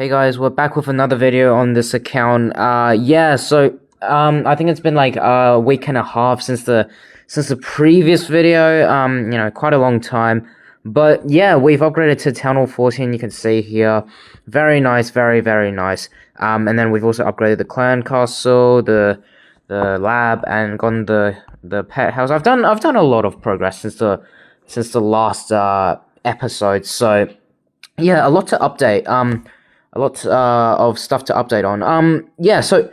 Hey guys, we're back with another video on this account. I think it's been like a week and a half since the previous video. Quite a long time. But yeah, we've upgraded to Town Hall 14, you can see here. Very nice, very, very nice. And then we've also upgraded the clan castle, the lab, and gotten the pet house. I've done a lot of progress since the last episode. So yeah, a lot to update. A lot of stuff to update on. So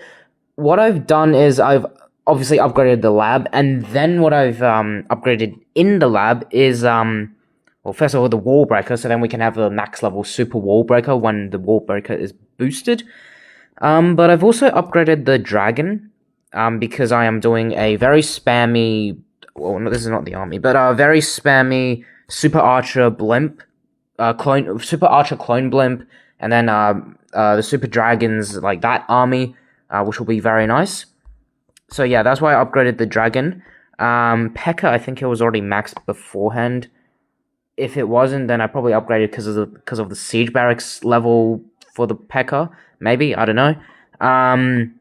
what I've done is I've obviously upgraded the lab, and then what I've upgraded in the lab is well, first of all, the wall breaker, so then we can have a max level super wall breaker when the wall breaker is boosted. But I've also upgraded the dragon, because I am doing a very spammy, well, no, this is not the army, but a very spammy super archer blimp, super archer clone blimp, and then the super dragons, like that army, which will be very nice. So yeah, that's why I upgraded the dragon. P.E.K.K.A, I think it was already maxed beforehand. If it wasn't, then I probably upgraded because of the siege barracks level for the P.E.K.K.A. Maybe, I don't know. And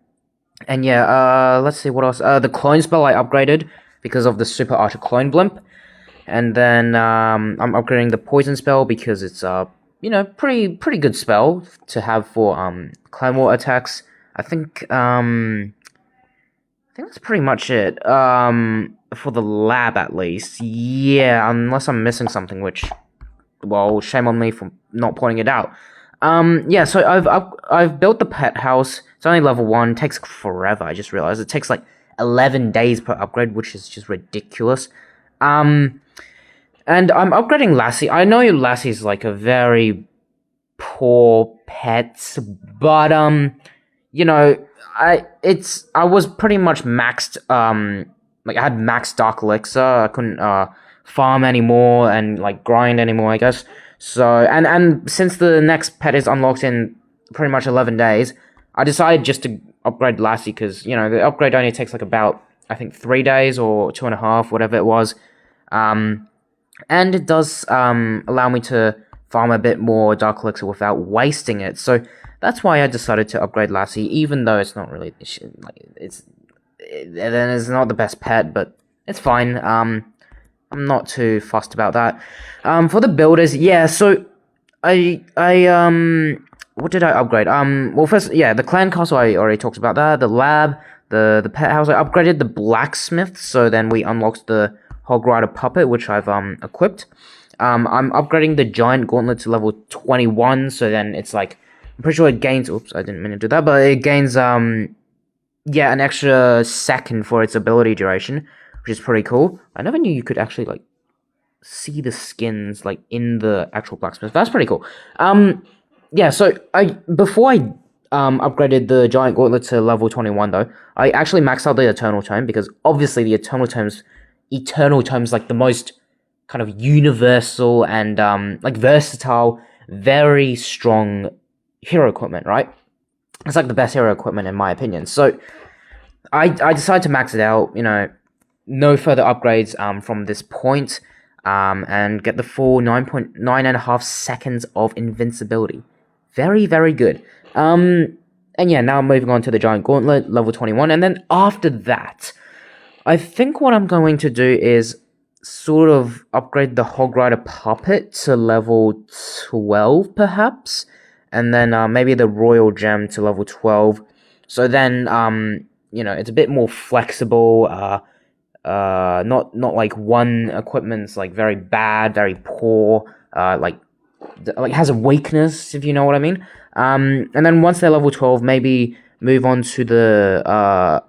yeah, let's see what else. The clone spell I upgraded because of the super archer clone blimp. And then I'm upgrading the poison spell because it's pretty good spell to have for clan war attacks. I think that's pretty much it. For the lab at least. Yeah, unless I'm missing something, which, well, shame on me for not pointing it out. So I've built the pet house. It's only level 1. It takes forever. I just realized it takes like 11 days per upgrade, which is just ridiculous. And I'm upgrading Lassie. I know Lassie's like a very poor pet, but I was pretty much maxed. Like I had maxed Dark Elixir. I couldn't farm anymore and like grind anymore, I guess. So and since the next pet is unlocked in pretty much 11 days, I decided just to upgrade Lassie because the upgrade only takes like about, I think, 3 days or 2.5, whatever it was. And it does allow me to farm a bit more Dark Elixir without wasting it. So that's why I decided to upgrade Lassie, even though it's not really then it's not the best pet, but it's fine. I'm not too fussed about that. For the builders, yeah. So I what did I upgrade? Well, first, yeah, the clan castle I already talked about that. The lab, the pet house. I upgraded the blacksmith, so then we unlocked the Hog Rider puppet, which I've equipped. I'm upgrading the giant gauntlet to level 21, so then it's like, I'm pretty sure it gains, oops, I didn't mean to do that, but it gains an extra second for its ability duration, which is pretty cool. I never knew you could actually like see the skins like in the actual blacksmith. That's pretty cool. So before I upgraded the giant gauntlet to level 21 though, I actually maxed out the eternal tome because obviously the eternal tome's like the most kind of universal and like versatile, very strong hero equipment, right? It's like the best hero equipment in my opinion. So I decided to max it out, no further upgrades from this point, and get the full 9.5 seconds of invincibility. Very, very good. And yeah, now moving on to the giant gauntlet, level 21, and then after that, I think what I'm going to do is sort of upgrade the Hog Rider puppet to level 12, perhaps, and then maybe the Royal Gem to level 12. So then, it's a bit more flexible. Not like one equipment's like very bad, very poor. Like has a weakness, if you know what I mean. And then once they're level 12, maybe move on to the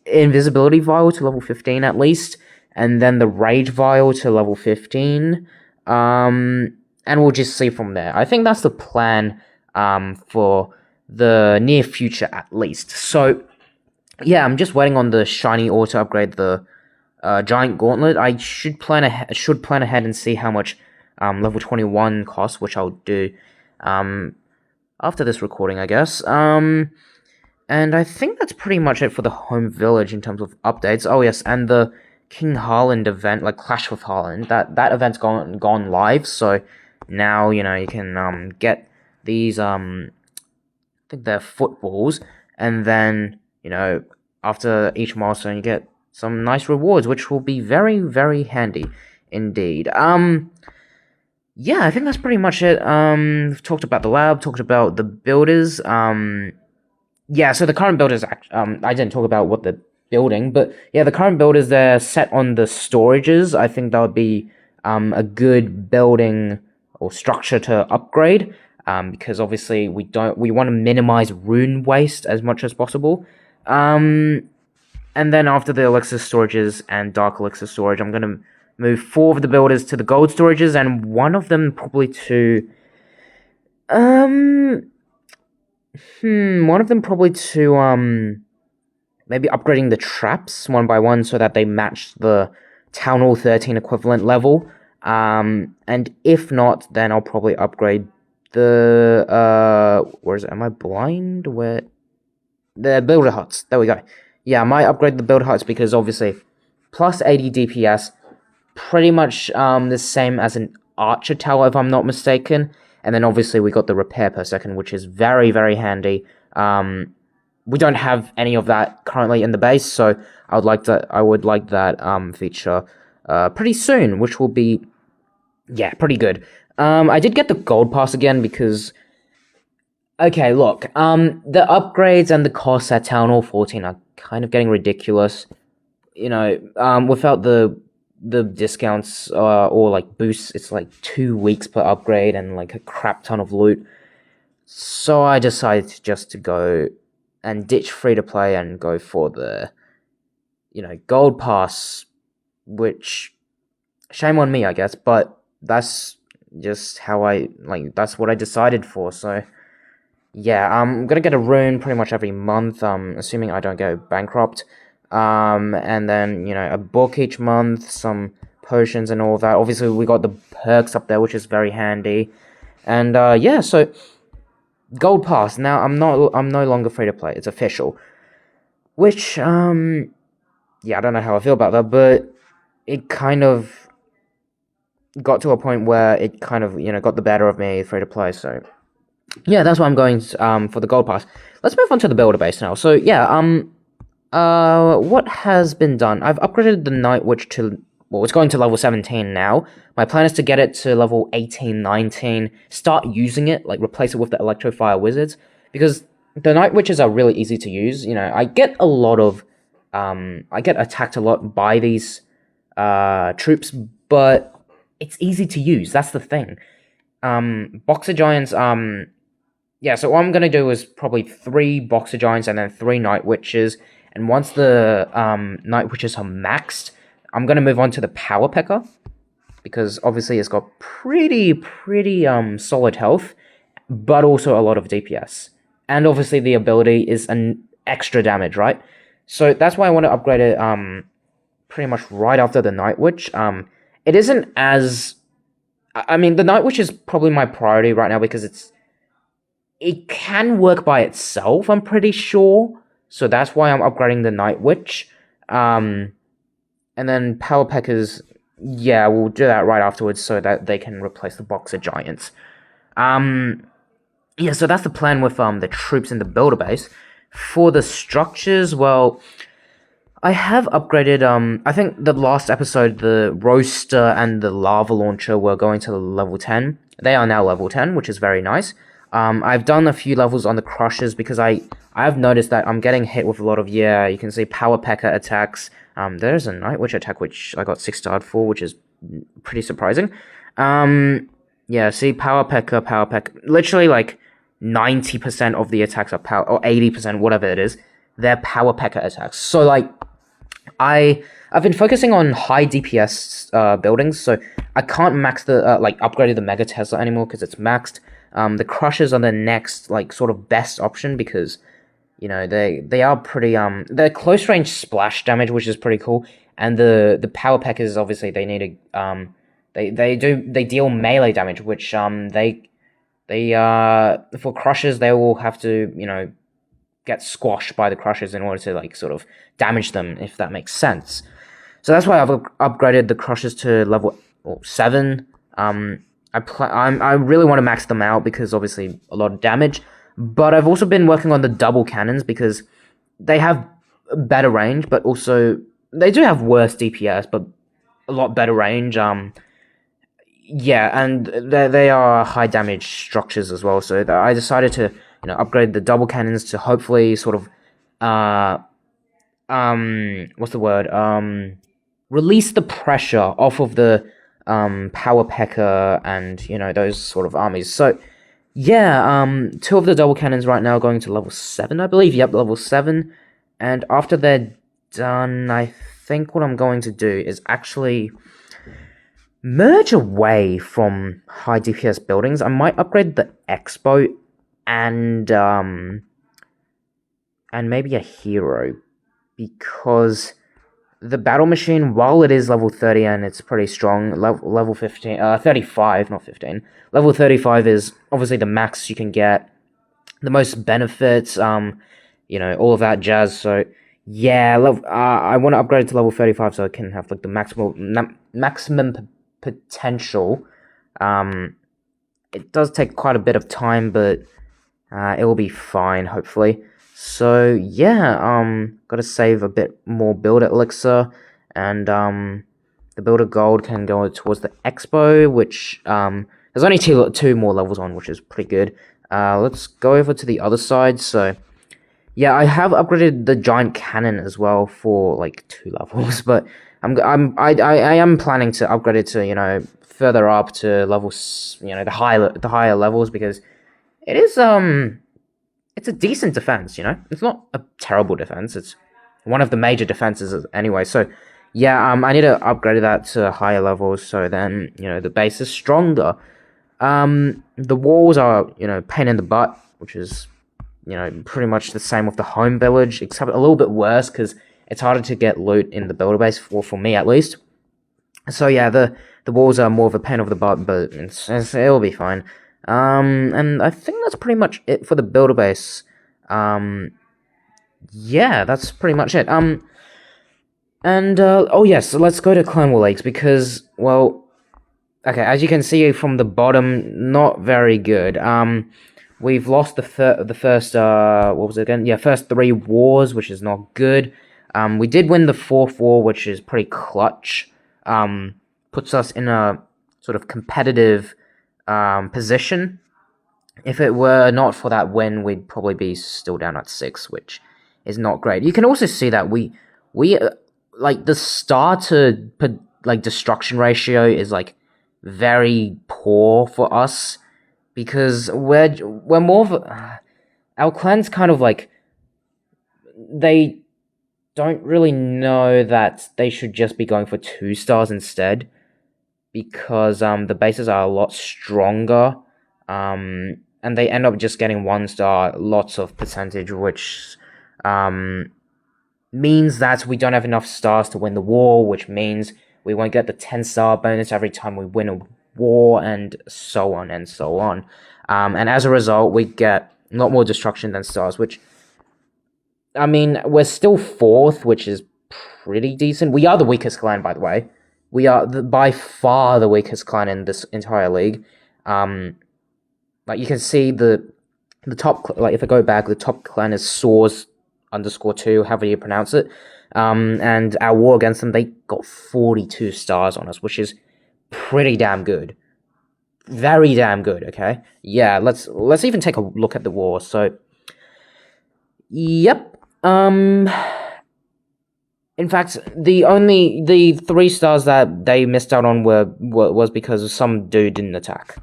invisibility vial to level 15 at least, and then the rage vial to level 15. And we'll just see from there. I think that's the plan for the near future at least. So yeah, I'm just waiting on the shiny ore to upgrade the giant gauntlet. I should plan ahead and see how much level 21 costs, which I'll do after this recording, I guess. And I think that's pretty much it for the home village in terms of updates. Oh yes, and the King Harland event, like Clash with Harland, that event's gone live. So now you can get these I think they're footballs, and then after each milestone you get some nice rewards, which will be very, very handy indeed. Yeah, I think that's pretty much it. We've talked about the lab, talked about the builders. Yeah, so the current builders, I didn't talk about what the building, but yeah, the current builders, they're set on the storages. I think that would be a good building or structure to upgrade, because obviously we want to minimize rune waste as much as possible. And then after the elixir storages and dark elixir storage, I'm gonna move 4 of the builders to the gold storages, and one of them probably to one of them probably to maybe upgrading the traps one by one so that they match the Town Hall 13 equivalent level. And if not, then I'll probably upgrade the where is it? Am I blind? Where the builder huts? There we go. Yeah, I might upgrade the builder huts because obviously plus 80 DPS, pretty much the same as an archer tower if I'm not mistaken. And then obviously we got the repair per second, which is very, very handy. We don't have any of that currently in the base, so I would like that feature pretty soon, which will be pretty good. I did get the gold pass again because okay, look, the upgrades and the costs at Town Hall 14 are kind of getting ridiculous. Without the discounts or like boosts, it's like 2 weeks per upgrade and like a crap ton of loot. So I decided just to go and ditch free to play and go for the gold pass, which shame on me, I guess, but that's just how that's what I decided for. So yeah, I'm gonna get a rune pretty much every month, assuming I don't go bankrupt. And then, a book each month, some potions and all that. Obviously, we got the perks up there, which is very handy. And, yeah, so, gold pass. Now, I'm no longer free to play. It's official. Which, yeah, I don't know how I feel about that, but it kind of got to a point where it kind of, got the better of me free to play, so yeah, that's why I'm going for the gold pass. Let's move on to the builder base now. So yeah, what has been done? I've upgraded the Night Witch to, well, it's going to level 17 now. My plan is to get it to level 18, 19, start using it, like replace it with the Electrofire Wizards, because the Night Witches are really easy to use. I get a lot of, I get attacked a lot by these troops, but it's easy to use, that's the thing. Boxer Giants, yeah, so what I'm going to do is probably 3 Boxer Giants and then 3 Night Witches. And once the Night Witches are maxed, I'm going to move on to the Power Pecker. Because obviously it's got pretty solid health, but also a lot of DPS. And obviously the ability is an extra damage, right? So that's why I want to upgrade it pretty much right after the Night Witch. It isn't as... I mean, the Night Witch is probably my priority right now because it can work by itself, I'm pretty sure. So that's why I'm upgrading the Night Witch. And then Power Peckers, yeah, we'll do that right afterwards so that they can replace the Boxer Giants. Yeah, so that's the plan with the troops in the builder base. For the structures, well, I have upgraded, I think the last episode, the Roaster and the Lava Launcher were going to level 10. They are now level 10, which is very nice. I've done a few levels on the Crushers because I've noticed that I'm getting hit with a lot of, you can see Power Pecker attacks. There's a Night Witch attack which I got 6-starred for, which is pretty surprising. Yeah, see, Power Pecker, literally like 90% of the attacks are power, or 80%, whatever it is, they're Power Pecker attacks. So like, I've been focusing on high DPS buildings, so I can't max the upgrade the Mega Tesla anymore because it's maxed. The Crushers are the next like sort of best option because they are pretty they're close range splash damage, which is pretty cool, and the Power Peckers obviously they need a they deal melee damage, which they for Crushers they will have to get squashed by the Crushers in order to like sort of damage them, if that makes sense. So that's why I've upgraded the Crushers to level 7. I I really want to max them out because obviously a lot of damage. But I've also been working on the double cannons because they have better range, but also they do have worse DPS, but a lot better range. Yeah, and they are high damage structures as well. So I decided to upgrade the double cannons to hopefully sort of uh what's the word release the pressure off of the power pecker and those sort of armies. So yeah, two of the double cannons right now going to level 7, I believe. Yep, level 7. And after they're done, I think what I'm going to do is actually merge away from high DPS buildings. I might upgrade the Expo and maybe a hero, because the battle machine, while it is level 30 and it's pretty strong, level 15, 35, not 15. Level 35 is obviously the max you can get, the most benefits, all of that jazz. So yeah, I want to upgrade it to level 35 so I can have like the maximum potential. It does take quite a bit of time, but it will be fine, hopefully. So yeah, gotta save a bit more builder elixir, and the builder gold can go towards the expo, which there's only two more levels on, which is pretty good. Let's go over to the other side. So yeah, I have upgraded the giant cannon as well for like 2 levels, but I am planning to upgrade it to further up to levels, the higher levels, because it is it's a decent defense, It's not a terrible defense. It's one of the major defenses anyway. So yeah, I need to upgrade that to higher levels so then, the base is stronger. The walls are, pain in the butt, which is, pretty much the same with the home village, except a little bit worse because it's harder to get loot in the builder base, for me at least. So yeah, the walls are more of a pain of the butt, but it'll be fine. And I think that's pretty much it for the builder base. Yeah, that's pretty much it. Oh yes, so let's go to Clan War Lakes because, well, okay, as you can see from the bottom, not very good. We've lost the first, what was it again? Yeah, first 3 wars, which is not good. We did win the 4th war, which is pretty clutch. Puts us in a sort of competitive position. If it were not for that win, we'd probably be still down at 6, which is not great. You can also see that we like the star to like destruction ratio is like very poor for us, because we're more of our clan's kind of like, they don't really know that they should just be going for 2 stars instead, because the bases are a lot stronger, and they end up just getting 1 star, lots of percentage, which means that we don't have enough stars to win the war, which means we won't get the 10-star bonus every time we win a war, and so on and so on. And as a result, we get a lot more destruction than stars, which, I mean, we're still 4th, which is pretty decent. We are the weakest clan, by the way. We are by far the weakest clan in this entire league. Like you can see the top, like if I go back, the top clan is Soars_2, however you pronounce it. And our war against them, they got 42 stars on us, which is pretty damn good. Very damn good, okay? Yeah, let's even take a look at the war. So yep. In fact, the 3 stars that they missed out on was because some dude didn't attack.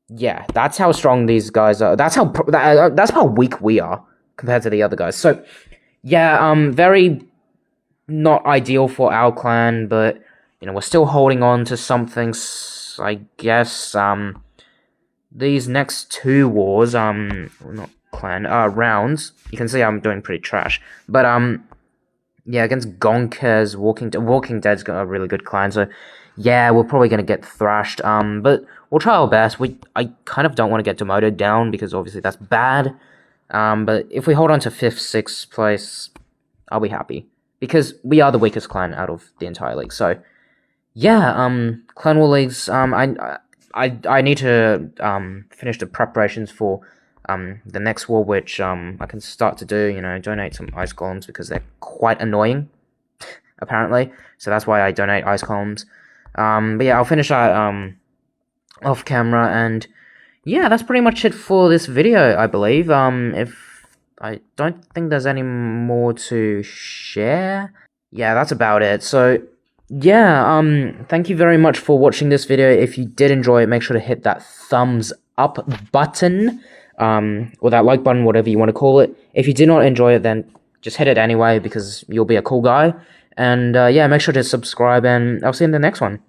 Yeah, that's how strong these guys are. That's how weak we are compared to the other guys. So yeah, very not ideal for our clan, but we're still holding on to something, I guess. These next 2 wars, not clan, rounds, you can see I'm doing pretty trash, but yeah, against Gonkers, Walking Dead's got a really good clan, so yeah, we're probably gonna get thrashed, but we'll try our best. I kind of don't want to get demoted down, because obviously that's bad, but if we hold on to 5th, 6th place, I'll be happy, because we are the weakest clan out of the entire league. So yeah, Clan War Leagues. I need to finish the preparations for the next war, which I can start to do. Donate some ice columns because they're quite annoying, apparently. So that's why I donate ice columns. But yeah, I'll finish that off camera, and yeah, that's pretty much it for this video, I believe. If I don't think there's any more to share. Yeah, that's about it. So yeah, thank you very much for watching this video. If you did enjoy it, make sure to hit that thumbs up button, or that like button, whatever you want to call it. If you did not enjoy it, then just hit it anyway because you'll be a cool guy. And yeah, make sure to subscribe, and I'll see you in the next one.